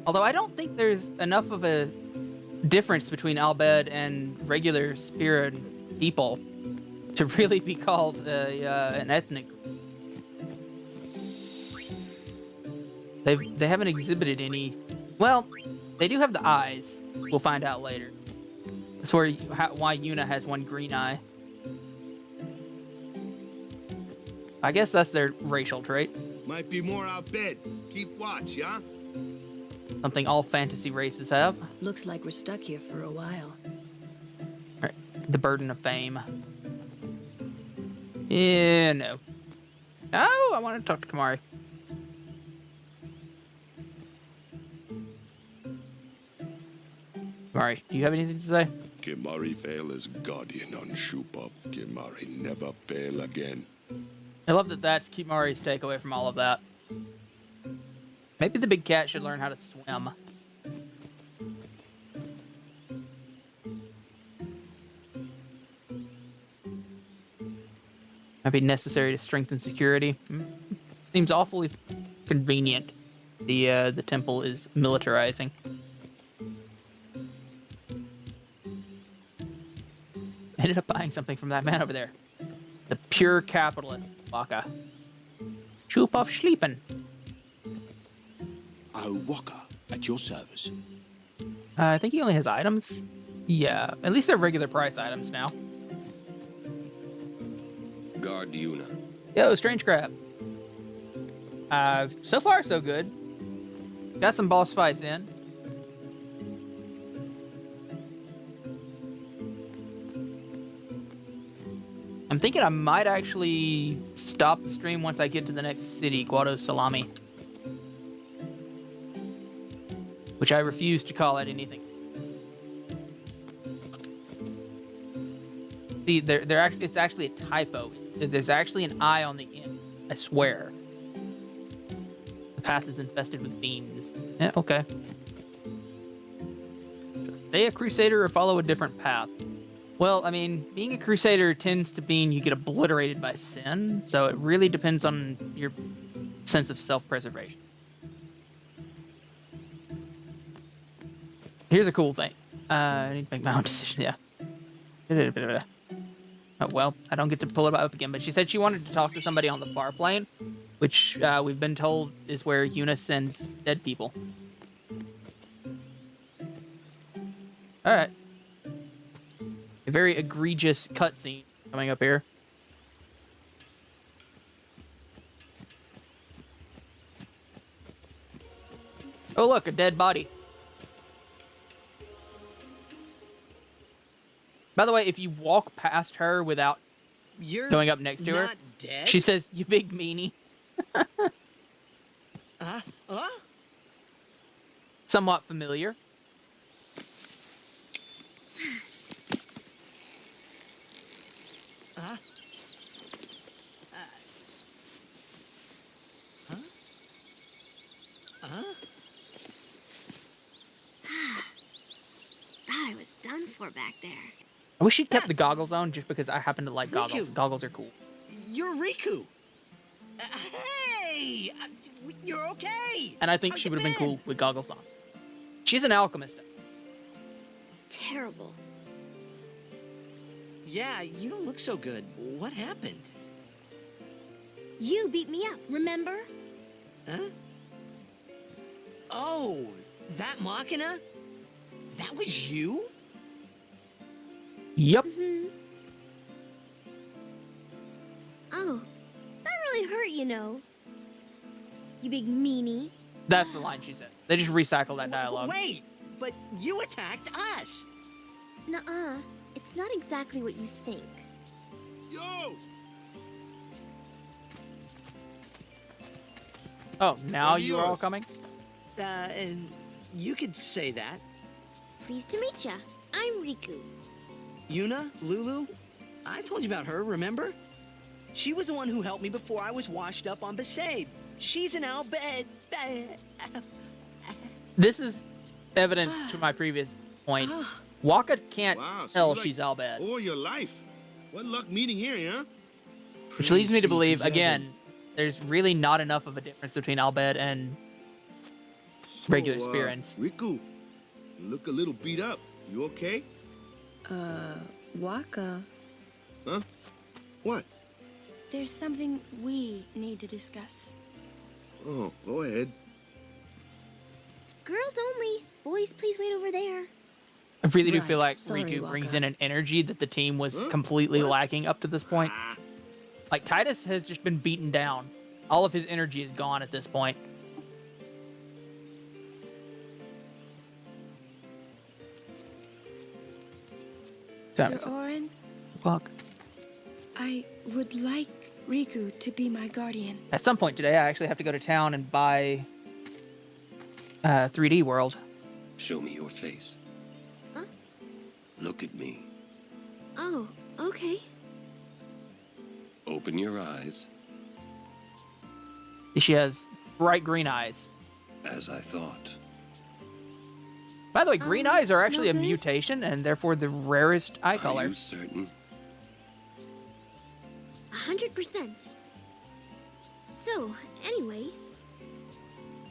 Although I don't think there's enough of a difference between Albed and regular Spirit people to really be called an ethnic. They haven't exhibited any. Well, they do have the eyes. We'll find out later. That's why Yuna has one green eye. I guess that's their racial trait. Might be more out bed. Keep watch, yeah? Something all fantasy races have. Looks like we're stuck here for a while. Right. The burden of fame. Yeah, no. Oh, I want to talk to Kamari. Kamari, do you have anything to say? Kimari fail as guardian on Shupov. Kimari never fail again. I love that that's Kimari's takeaway from all of that. Maybe the big cat should learn how to swim. Might be necessary to strengthen security. Seems awfully convenient. The temple is militarizing. Ended up buying something from that man over there. The pure capitalist, Waka. Shupov Schliepen. Oh, Waka, at your service. I think he only has items. Yeah, at least they're regular price items now. Guard Yuna. Yo, Strange Crab. So far so good. Got some boss fights in. I'm thinking I might actually stop the stream once I get to the next city, Guado Salami. Which I refuse to call it anything. See, it's actually a typo. There's actually an I on the end. I swear. The path is infested with fiends. Yeah, okay. Stay a crusader or follow a different path. Well, I mean, being a crusader tends to mean you get obliterated by sin, so it really depends on your sense of self-preservation. Here's a cool thing. I need to make my own decision, yeah. Oh, well, I don't get to pull it up again, but she said she wanted to talk to somebody on the far plane, which we've been told is where Yuna sends dead people. Alright. A very egregious cutscene coming up here. Oh look, a dead body. By the way, if you walk past her without going up next to her, dead? she says, "You big meanie." Somewhat familiar. Thought I was done for back there. I wish she'd kept the goggles on just because I happen to like goggles. Riku. Goggles are cool. You're Riku. Hey, you're okay. And I think she would have been cool with goggles on. She's an alchemist. Terrible. Yeah, you don't look so good. What happened? You beat me up, remember? Huh? Oh, that Machina? That was you? Yep. Oh, that really hurt, you know. You big meanie. That's the line she said. They just recycled that dialogue. Wait, but you attacked us. Nuh-uh. It's not exactly what you think. Yo! Oh, now you are all coming? And you could say that. Pleased to meet ya. I'm Riku. Yuna, Lulu, I told you about her, remember? She was the one who helped me before I was washed up on Besaid. She's an Albed. This is evidence to my previous point. Waka can't tell she's Albed. All your life. What luck meeting here, huh? Which leads me to believe, again, there's really not enough of a difference between Albed and regular spearings. Riku, you look a little beat up. You okay? Waka, Huh? What? there's something we need to discuss. Oh, go ahead. Girls only. Boys, please wait over there. I really do feel Right. like Sorry, Riku brings Waka. in an energy that the team was Huh? completely What? lacking up to this point. Ah, Like, Titus has just been beaten down. All of his energy is gone at this point. Sir Orin, Fuck. I would like Riku to be my guardian. At some point today, I actually have to go to town and buy 3D World. Show me your face. Huh? Look at me. Oh, okay. Open your eyes, She has bright green eyes. as I thought. By the way, green eyes are actually a no good. mutation and therefore the rarest eye Are color. you certain? 100%. So, anyway,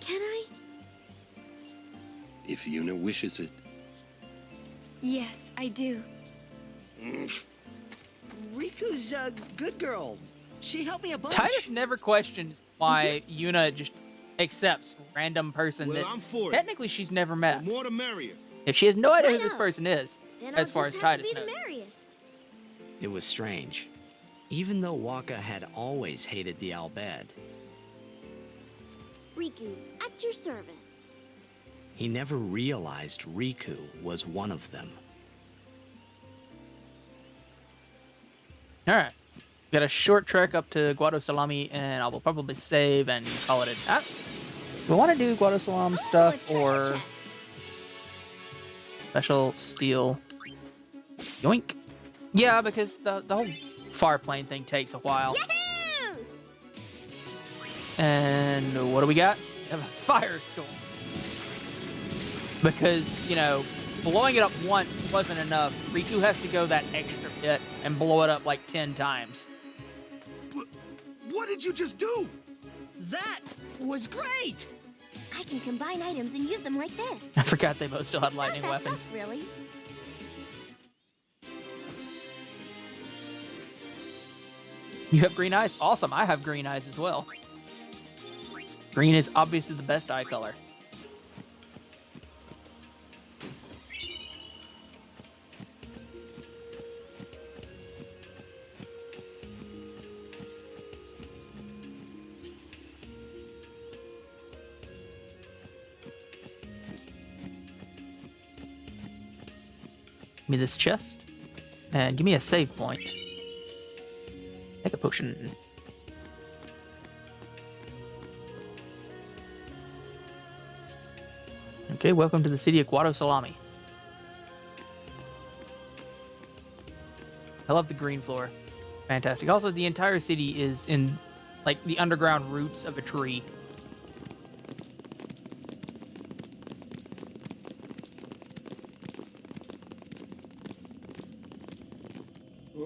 can I? If Yuna wishes it. Yes, I do. Riku's a good girl. She helped me a bunch. Titus never questioned why Yuna just accepts random person well, that I'm for it. technically she's never The met. more the merrier. If she has no idea who Right this on. person is, Then as I'll far just as have Titus to be the knows. merriest. It was strange. Even though Waka had always hated the Albed, Riku, at your service. he never realized Riku was one of them. Alright. Got a short trek up to Guado Salami, and I will probably save and call it a that. Do I want to do Guado Salam Oh, stuff a treasure or chest. special steel? Yoink. Yeah, because the whole far plane thing takes a while. Yahoo! And what do we got? We have a firestorm. Because, you know, blowing it up once wasn't enough. Riku has to go that extra bit and blow it up like 10 times. What did you just do? That was great. I can combine items and use them like this. I forgot they both still had It's lightning not that weapons. tough, really. You have green eyes? Awesome, I have green eyes as well. Green is obviously the best eye color. Give me this chest. And give me a save point. Take a potion. Okay, welcome to the city of Guado Salami. I love the green floor. Fantastic. Also, the entire city is in, like, the underground roots of a tree.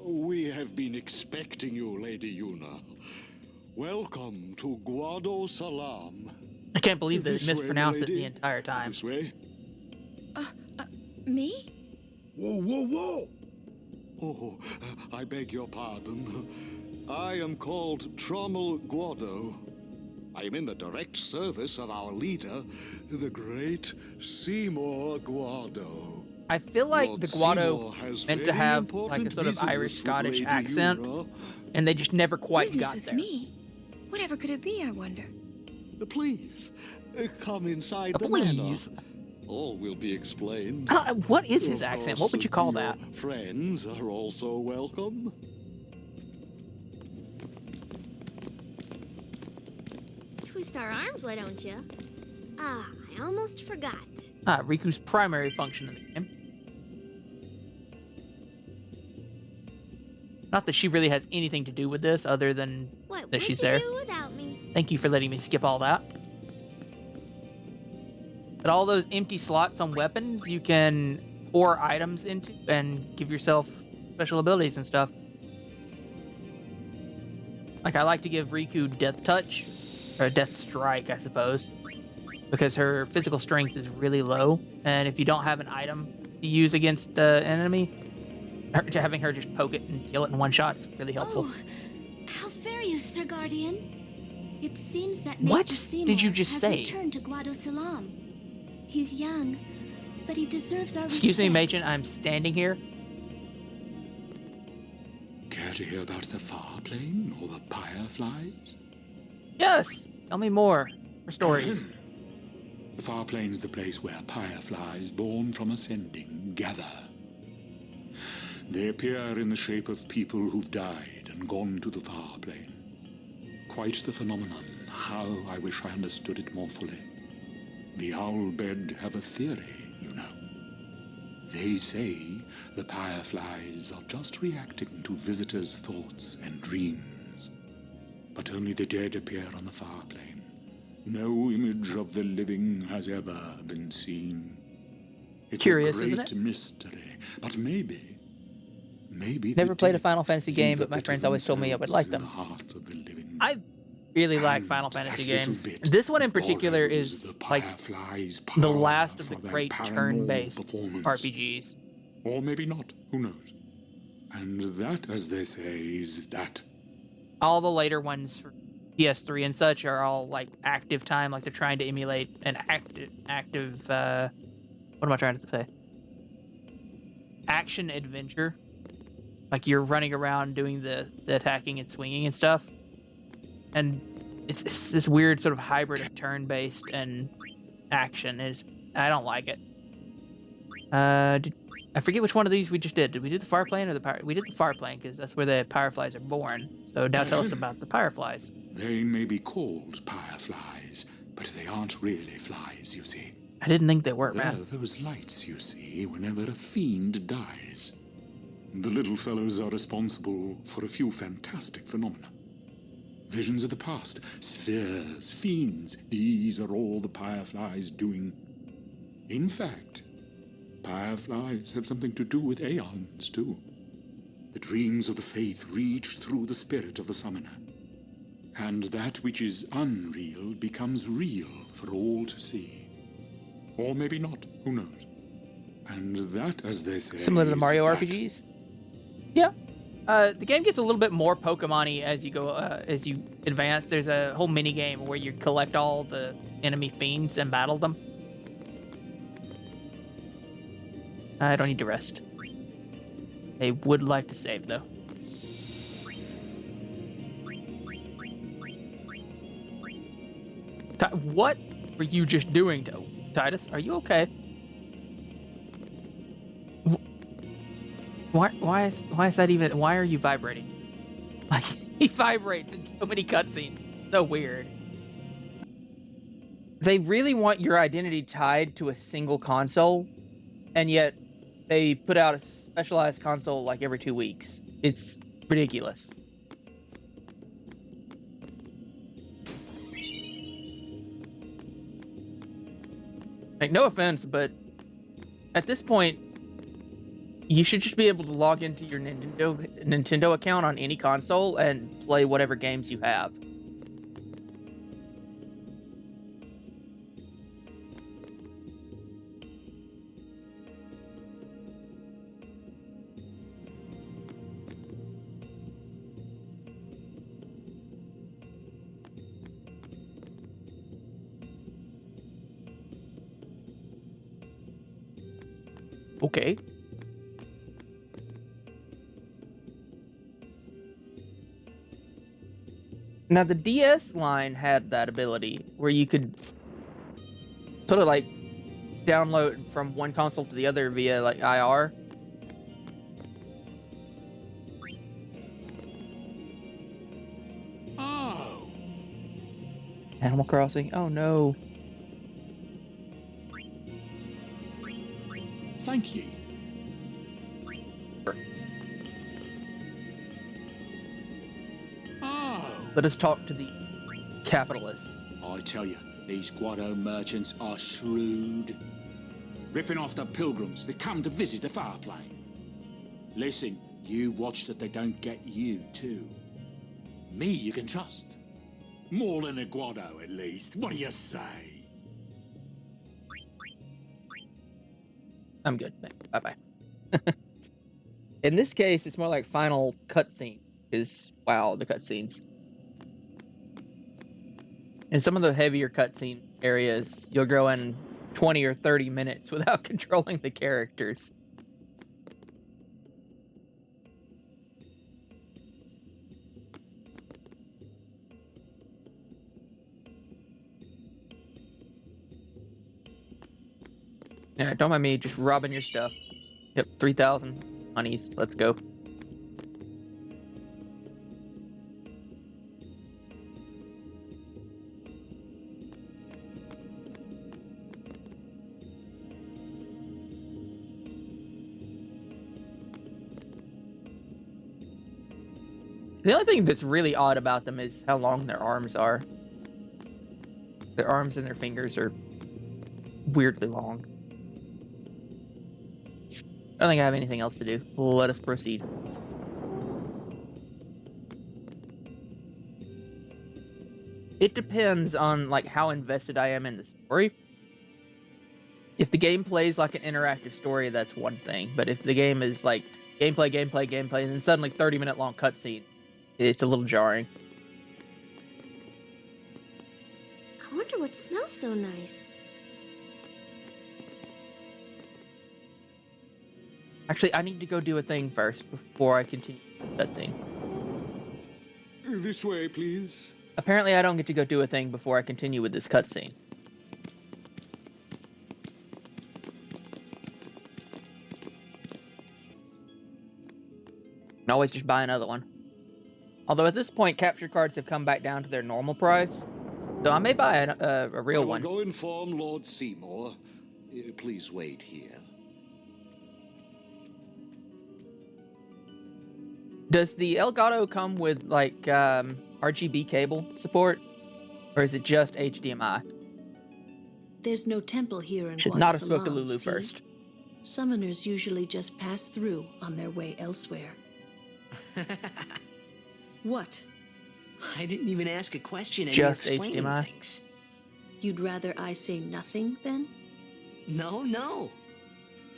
We have been expecting you, Lady Yuna. Welcome to Guado Salam. I can't believe they This way, mispronounced it milady. the entire time. This way. Me? Whoa, whoa, whoa! Oh, I beg your pardon. I am called Trommel Guado. I am in the direct service of our leader, the great Seymour Guado. I feel like Lord the Seymour Guado has meant to very have like a important sort of business Irish-Scottish with Lady accent, Yuna. and they just never quite Business got with there. me? Whatever could it be, I wonder? Please, come inside the Please. manor. All will be explained. What is his Of accent? course, What would you call your that? Friends are also welcome. Twist our arms, why don't you? Ah, I almost forgot. Riku's primary function in the game. Not that she really has anything to do with this other than What that would she's you there. do without me? Thank you for letting me skip all that. But all those empty slots on weapons, you can pour items into and give yourself special abilities and stuff. Like, I like to give Riku Death Touch, or Death Strike, I suppose. because her physical strength is really low, and if you don't have an item to use against the enemy, having her just poke it and kill it in one shot is really helpful. Oh, how very you, Sir Guardian. It seems that What Mr. Seymour did you just has say? returned to Guado Salam. He's young, but he deserves our Excuse me, respect. Machen, I'm standing here. Care to hear about the far plane or the fireflies? Yes, tell me more stories. The far plane's the place where fireflies born from ascending gather. They appear in the shape of people who've died and gone to the far plane. Quite the phenomenon. How I wish I understood it more fully. The owl bed have a theory, you know. They say the fireflies are just reacting to visitors' thoughts and dreams. But only the dead appear on the far plane. No image of the living has ever been seen. It's Curious, a great isn't it? mystery, but maybe the Never played a dead Final Fantasy leave game, a but my bit friends of always told me I would like themselves them. in the hearts of the living. I really like And Final that Fantasy little games. bit This one in particular borrows is the like fireflies' the power last of the for their great paranormal turn-based performance. RPGs. Or maybe not, who knows? And that, as they say, is that. All the later ones for PS3 and such are all like active time, like they're trying to emulate an active what am I trying to say? Action adventure. Like you're running around doing the attacking and swinging and stuff. And it's this weird sort of hybrid of turn-based and action. I don't like it. I forget which one of these we just did. Did we do the Fireplane or the Power? We did the Fireplane because that's where the Fireflies are born. So now tell us about the Fireflies. They may be called fireflies, but they aren't really flies, you see. I didn't think they were, They're man. those lights you see whenever a fiend dies. The little fellows are responsible for a few fantastic phenomena. Visions of the past, spheres, fiends, these are all the fireflies doing. In fact, fireflies have something to do with aeons, too. The dreams of the faith reach through the spirit of the summoner. And that which is unreal becomes real for all to see. Or maybe not, who knows? And that, as they say, Similar to the is Mario that. RPGs. Yeah. The game gets a little bit more Pokemon-y as you go, as you advance. There's a whole mini game where you collect all the enemy fiends and battle them. I don't need to rest. I would like to save though. What were you just doing, Titus? Are you okay? Why is that even? Why are you vibrating? Like he vibrates in so many cutscenes. So weird. They really want your identity tied to a single console, and yet they put out a specialized console like every 2 weeks. It's ridiculous. Like, no offense, but at this point, you should just be able to log into your Nintendo account on any console and play whatever games you have. Okay. Now the DS line had that ability where you could sort of like download from one console to the other via like IR. Oh! Animal Crossing. Oh no. Thank ye. Oh! Let us talk to the capitalist. I tell you, these Guado merchants are shrewd. Ripping off the pilgrims that come to visit the far plane. Listen, you watch that they don't get you, too. Me you can trust. More than a Guado, at least. What do you say? I'm good. Bye bye. In this case, it's more like final cutscene. Because wow, the cutscenes. In some of the heavier cutscene areas, you'll go in 20 or 30 minutes without controlling the characters. Yeah, don't mind me just robbing your stuff. Yep, 3,000 honeys. Let's go. The only thing that's really odd about them is how long their arms are. Their arms and their fingers are weirdly long. I don't think I have anything else to do. Let us proceed. It depends on like how invested I am in the story. If the game plays like an interactive story, that's one thing. But if the game is like gameplay, and then suddenly 30-minute long cutscene, it's a little jarring. I wonder what smells so nice. Actually, I need to go do a thing first before I continue the cutscene. This way, please. Apparently, I don't get to go do a thing before I continue with this cutscene. Can always just buy another one. Although at this point, capture cards have come back down to their normal price, so I may buy a real one. I will go inform Lord Seymour. Please wait here. Does the Elgato come with like RGB cable support, or is it just HDMI? There's no temple here in Should Guado not have spoke to Salon, Lulu see? first. Summoners usually just pass through on their way elsewhere. What? I didn't even ask a question and Just you're explaining HDMI? things. You'd rather I say nothing then? No.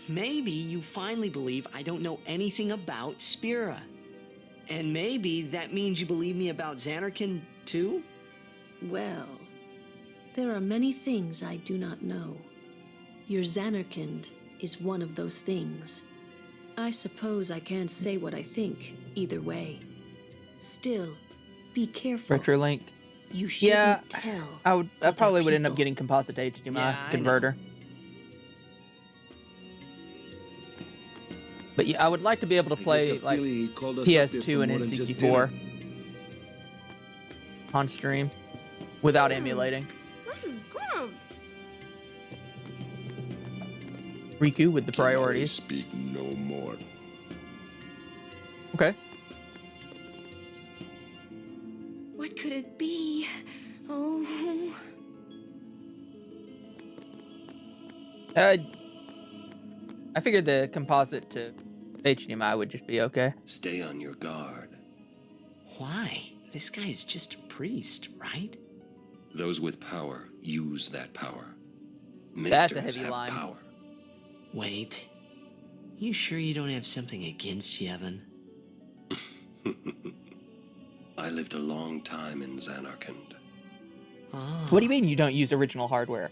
Maybe you finally believe I don't know anything about Spira. And maybe that means you believe me about Xanarkand too? Well, there are many things I do not know. Your Xanarkand is one of those things. I suppose I can't say what I think either way. Still, be careful. Retrolink. You shouldn't Yeah, tell. I other probably would end up people. getting composite HDMI Yeah, I know. converter. But yeah, I would like to be able to I play get the like feeling he called us up there for PS2 and more than just N64 dinner. on stream without emulating. This is good. Riku with the priorities. Speak no more. Okay. What could it be? Oh. I figured the composite to HDMI would just be okay. Stay on your guard. Why? This guy is just a priest, right? Those with power use that power. That's a Ministers heavy have line. power. Wait. You sure you don't have something against Yevon? I lived a long time in Xanarkand. Oh. What do you mean you don't use original hardware?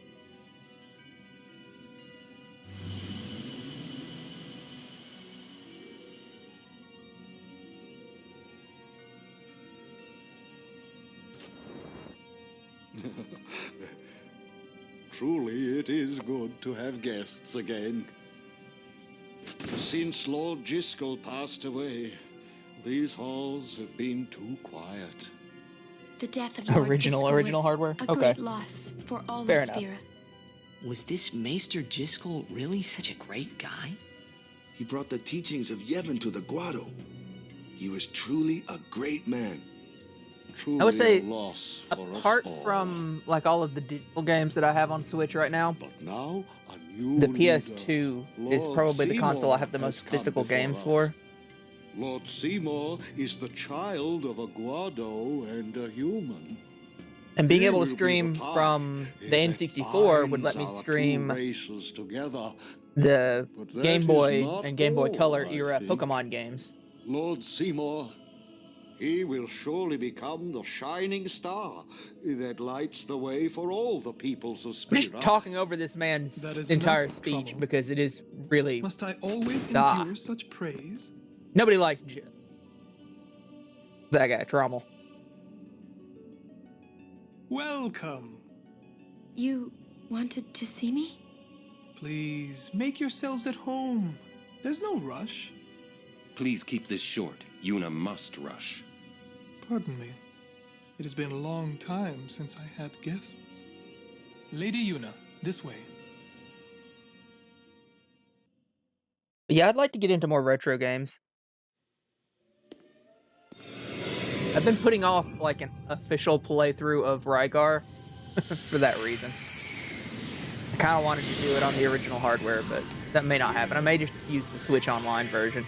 Truly, it is good to have guests again. Since Lord Jiskel passed away, these halls have been too quiet. The death of Lord Original Jiskel was hardware? a Okay. great loss for all Fair of enough. Spira. Was this Maester Jiskel really such a great guy? He brought the teachings of Yevon to the Guado. He was truly a great man. Truly I would say, a loss for us apart all. from like all of the digital games that I have on Switch right now, But now, a new the leader, PS2 is Lord probably the console I Seymour have the has most come physical before games us. for. Lord Seymour is the child of a Guado and a human. And being Here able to will be the stream tie from the that N64 would let binds me our stream two races together. the But that Game is Boy not and Game Boy all, Color I era think. Pokemon games. Lord Seymour, he will surely become the shining star that lights the way for all the peoples of I'm just Spira. talking over this man's That is entire enough, speech Trouble. because it is really Must I always Ah. endure such praise? nobody likes that guy Trommel. Welcome. You wanted to see me? Please, make yourselves at home. There's no rush. Please keep this short. Yuna must rush. Pardon me. It has been a long time since I had guests. Lady Yuna, this way. Yeah, I'd like to get into more retro games. I've been putting off like an official playthrough of Rygar for that reason. I kind of wanted to do it on the original hardware, but that may not happen. I may just use the Switch Online version.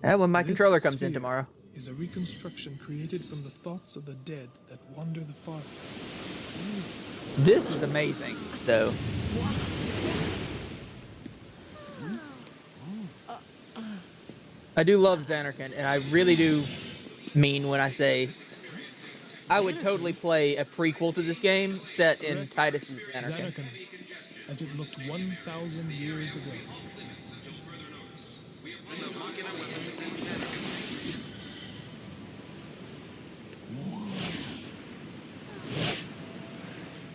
When my This controller comes in sphere tomorrow. is a reconstruction created from the thoughts of the dead that wander the far. This is amazing, though. I do love Xanarkand, and I really do mean when I say I would totally play a prequel to this game set in Titus's Xanarkand. Xanarkand, as it looked 1,000 years ago.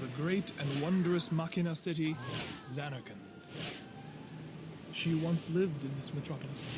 The great and wondrous Machina city, Xanarkand. She once lived in this metropolis.